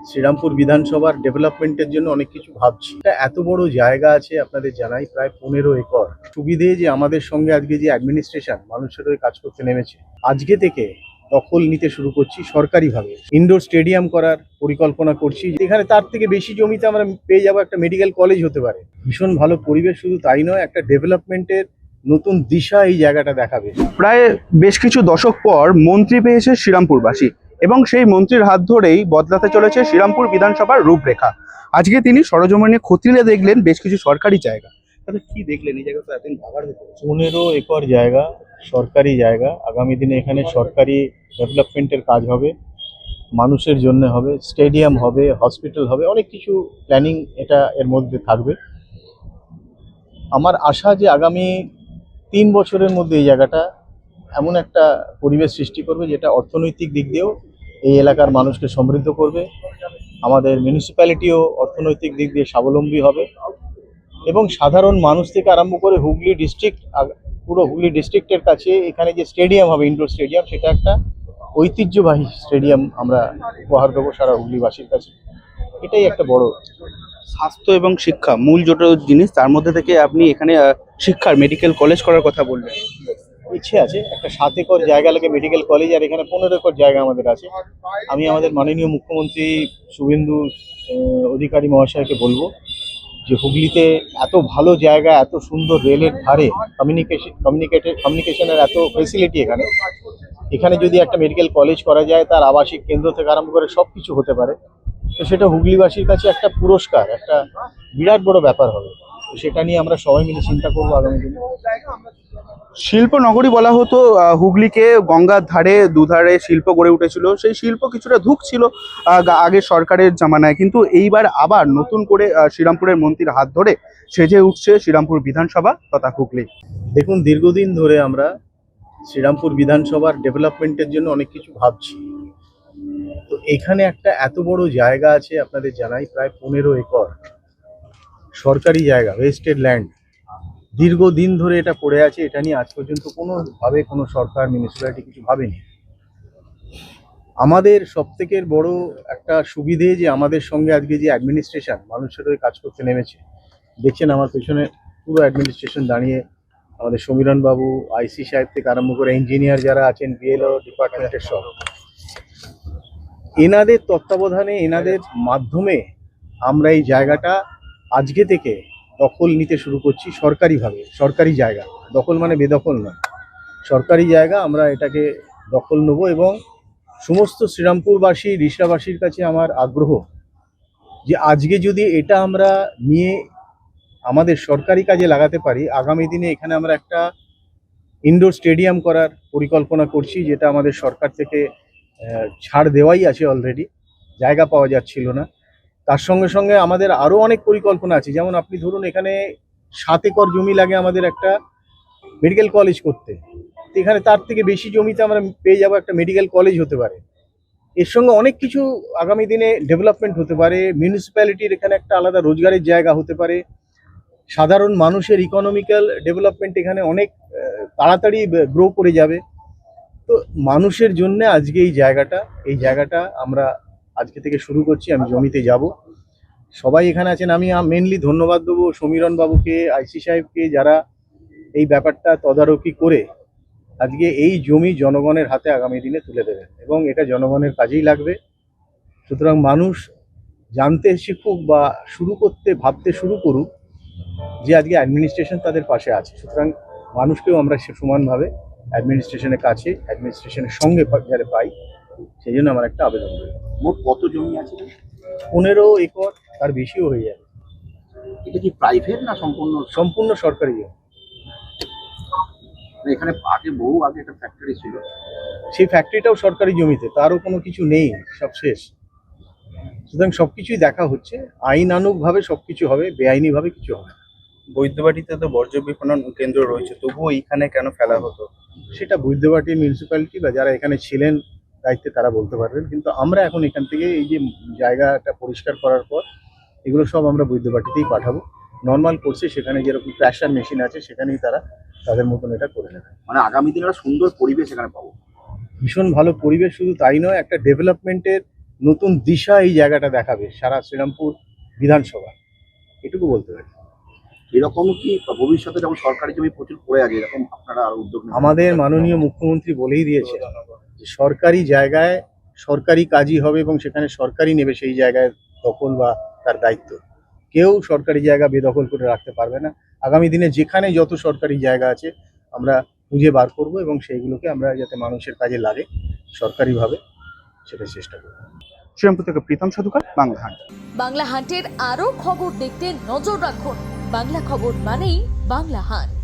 শ্রীরামপুর বিধানসভার ডেভেলপমেন্টের জন্য অনেক কিছু ভাবছি। এটা এত বড় জায়গা আছে, আপনাদের জানাই প্রায় 15 একর। সুবিধে যে আমাদের সঙ্গে আজকে যে অ্যাডমিনিস্ট্রেশন মানুষের হয়ে কাজ করতে নেমেছে, আজকে থেকে দখল নিতে শুরু করছি সরকারিভাবে। ইনডোর স্টেডিয়াম করার পরিকল্পনা করছি, যেখানে তার থেকে বেশি জমিতে আমরা পেয়ে যাবো একটা মেডিকেল কলেজ হতে পারে। ভীষণ ভালো পরিবেশ, শুধু তাই নয়, একটা ডেভেলপমেন্টের নতুন দিশা এই জায়গাটা দেখাবে। প্রায় বেশ কিছু দশক পর মন্ত্রী পেয়েছে শ্রীরামপুরবাসী এবং সেই মন্ত্রীর হাত ধরেই বদলাতে চলেছে শ্রীরামপুর বিধানসভার রূপরেখা। আজকে তিনি সরজমিনে খতিয়ে দেখলেন বেশ কিছু সরকারি জায়গা। তাহলে কি দেখলেন এই জায়গা? তো এতদিন ভাবার হতো। 15 একর জায়গা, সরকারি জায়গা। আগামী দিনে এখানে সরকারি ডেভেলপমেন্টের কাজ হবে, মানুষের জন্য হবে, স্টেডিয়াম হবে, হসপিটাল হবে, অনেক কিছু প্ল্যানিং এটা এর মধ্যে থাকবে। আমার আশা যে আগামী 3 বছরের মধ্যে এই জায়গাটা এমন একটা পরিবেশ সৃষ্টি করবে যেটা অর্থনৈতিক দিক দিয়েও এই এলাকার মানুষকে সমৃদ্ধ করবে। আমাদের মিউনিসিপ্যালিটিও অর্থনৈতিক দিক দিয়ে স্বাবলম্বী হবে এবং সাধারণ মানুষ থেকে আরম্ভ করে হুগলি ডিস্ট্রিক্ট, পুরো হুগলি ডিস্ট্রিক্টের কাছে এখানে যে স্টেডিয়াম হবে, ইনডোর স্টেডিয়াম, সেটা একটা ঐতিহ্যবাহী স্টেডিয়াম আমরা উপহার দেবো সারা হুগলিবাসীর কাছে। এটাই একটা বড়। স্বাস্থ্য এবং শিক্ষা মূল যেটা জিনিস, তার মধ্যে থেকে আপনি এখানে শিক্ষার মেডিকেল কলেজ করার কথা বললেন। ইচ্ছে আছে একটা 7 একর জায়গা লাগে মেডিকেল কলেজ, আর এখানে 15 একর জায়গা আমাদের আছে। আমি আমাদের মাননীয় মুখ্যমন্ত্রী শুভেন্দু অধিকারী মহাশয়কে বলবো যে হুগলিতে এত ভালো জায়গা, এত সুন্দর রেলের ধারে, কমিউনিকেশনের এত ফেসিলিটি এখানে, এখানে যদি একটা মেডিকেল কলেজ করা যায়, তার আবাসিক কেন্দ্র থেকে আরম্ভ করে সব কিছু হতে পারে, তো সেটা হুগলিবাসীর কাছে একটা পুরস্কার, একটা বিরাট বড় ব্যাপার হবে। তো সেটা নিয়ে আমরা সবাই মিলে চিন্তা করবো আগামী দিনে। শিল্প নগরী বলা হতো হুগলিকে। গঙ্গার ধারে দুধারে শিল্প গড়ে উঠেছিল, সেই শিল্প কিছুটা ধুঁকছিল আগে সরকারের জামানায়, কিন্তু এইবার আবার নতুন করে শ্রীরামপুরের মন্ত্রীর হাত ধরে সেজে উঠছে শ্রীরামপুর বিধানসভা তথা হুগলি। দেখুন, দীর্ঘদিন ধরে আমরা শ্রীরামপুর বিধানসভার ডেভেলপমেন্টের জন্য অনেক কিছু ভাবছি। তো এখানে একটা এত বড় জায়গা আছে, আপনাদের জানাই প্রায় 15 একর সরকারি জায়গা, ওয়েস্টেড ল্যান্ড। দীর্ঘদিন ধরে এটা পড়ে আছে, এটা নিয়ে আজ পর্যন্ত কোনোভাবে কোনো সরকার, মিউনিসিপ্যালিটি কিছু ভাবেনি। আমাদের সবথেকে বড় একটা সুবিধে যে আমাদের সঙ্গে আজকে যে অ্যাডমিনিস্ট্রেশন মানুষের হয়ে কাজ করতে নেমেছে, দেখছেন আমার পেছনে পুরো অ্যাডমিনিস্ট্রেশন দাঁড়িয়ে, আমাদের সমীরণ বাবু, আইসি সাহেব থেকে আরম্ভ করে ইঞ্জিনিয়ার যারা আছেন, বিএলও ডিপার্টমেন্টের সব, এনাদের তত্ত্বাবধানে, এনাদের মাধ্যমে আমরা এই জায়গাটা আজকে থেকে দখল নিতে শুরু করছি সরকারিভাবে। সরকারি জায়গা, দখল মানে বেদখল নয়, সরকারি জায়গা আমরা এটাকে দখল নেব। এবং সমস্ত শ্রীরামপুরবাসী, রিষড়াবাসীর কাছে আমার আগ্রহ যে আজকে যদি এটা আমরা নিয়ে আমাদের সরকারি কাজে লাগাতে পারি, আগামী দিনে এখানে আমরা একটা ইনডোর স্টেডিয়াম করার পরিকল্পনা করছি, যেটা আমাদের সরকার থেকে ছাড় দেওয়াই আছে অলরেডি, জায়গা পাওয়া যাচ্ছিল না। তার সঙ্গে সঙ্গে আমাদের আরও অনেক পরিকল্পনা আছে, যেমন আপনি ধরুন এখানে 7 একর জমি লাগে আমাদের একটা মেডিকেল কলেজ করতে, তো এখানে তার থেকে বেশি জমিতে আমরা পেয়ে যাবো একটা মেডিকেল কলেজ হতে পারে। এর সঙ্গে অনেক কিছু আগামী দিনে ডেভেলপমেন্ট হতে পারে। মিউনিসিপ্যালিটির এখানে একটা আলাদা রোজগারের জায়গা হতে পারে। সাধারণ মানুষের ইকোনমিক্যাল ডেভেলপমেন্ট এখানে অনেক তাড়াতাড়ি গ্রো করে যাবে। তো মানুষের জন্য আজকে এই জায়গাটা আমরা আজকে থেকে শুরু করছি। আমি জমিতে যাব, সবাই এখানে আছেন। আমি মেনলি ধন্যবাদ দেবো সমীরণ বাবুকে, আইসি সাহেবকে, যারা এই ব্যাপারটা তদারকি করে আজকে এই জমি জনগণের হাতে আগামী দিনে তুলে দেবেন, এবং এটা জনগণের কাজেই লাগবে। সুতরাং মানুষ জানতে শিখুক বা শুরু করতে ভাবতে শুরু করুক যে আজকে অ্যাডমিনিস্ট্রেশন তাদের পাশে আছে। সুতরাং মানুষকেও আমরা সমানভাবে অ্যাডমিনিস্ট্রেশনের কাছে, অ্যাডমিনিস্ট্রেশনের সঙ্গে যারা পাই, সেই জন্য আমার একটা আবেদন রয়েছে। মোট কত জমি আছে? 15 একর, তার বেশিও হয়ে যাবে। এটা কি প্রাইভেট না সম্পূর্ণ? সম্পূর্ণ সরকারি জমি। এখানে আগে একটা ফ্যাক্টরি ছিল, সেই ফ্যাক্টরিটাও সরকারি জমিতে, তারও কোনো কিছু নেই, সব শেষ। সুতরাং সবকিছুই দেখা হচ্ছে, আইনানুগভাবে সবকিছু হবে, বেআইনিভাবে কিছু হবে না। বৈদ্যবাটিতে তো বর্জ্য বিপণন কেন্দ্র রয়েছে, তবুও এইখানে কেন ফেলা হতো? সেটা বৈদ্যবাটি মিউনিসিপ্যালিটি বা যারা এখানে ছিলেন দায়িত্বে তারা বলতে পারবেন, কিন্তু আমরা এখন এখান থেকে এই যে জায়গাটা পরিষ্কার করার পর এগুলো সব আমরা বৈদ্যবাটিতেই পাঠাবো। নর্মাল কোর্সে সেখানে যেরকম ক্র্যাশার মেশিন আছে, সেখানেই তারা তাদের মতন এটা করে নেবে। মানে আগামী দিনে একটা সুন্দর পরিবেশ এখানে পাবো। ভীষণ ভালো পরিবেশ, শুধু তাই নয়, একটা ডেভেলপমেন্টের নতুন দিশা এই জায়গাটা দেখাবে সারা শ্রীরামপুর বিধানসভা, এটুকু বলতে পারি। এরকম কি ভবিষ্যতে যেমন সরকারি জমি প্রচুর পড়ে আছে, এরকম আপনারা আরো উদ্যোগ নেবেন? আমাদের মাননীয় মুখ্যমন্ত্রী বলেই দিয়েছে যে সরকারি জায়গায় সরকারি কাজই হবে এবং সেখানে সরকারই নেবে সেই জায়গায় দখল বা তার দায়িত্ব। কেউ সরকারি জায়গা বেদখল করে রাখতে পারবে না। আগামী দিনে যেখানে যত সরকারি জায়গা আছে আমরা খুঁজে বার করব এবং সেইগুলোকে আমরা যাতে মানুষের কাজে লাগে সরকারিভাবে সেটা চেষ্টা করব। শ্রীরামপুর থেকে প্রীতম সাধুকার, বাংলা হাট। বাংলা হান্টের আরও খবর দেখতে নজর রাখুন। বাংলা খবর মানেই বাংলা হান্ট।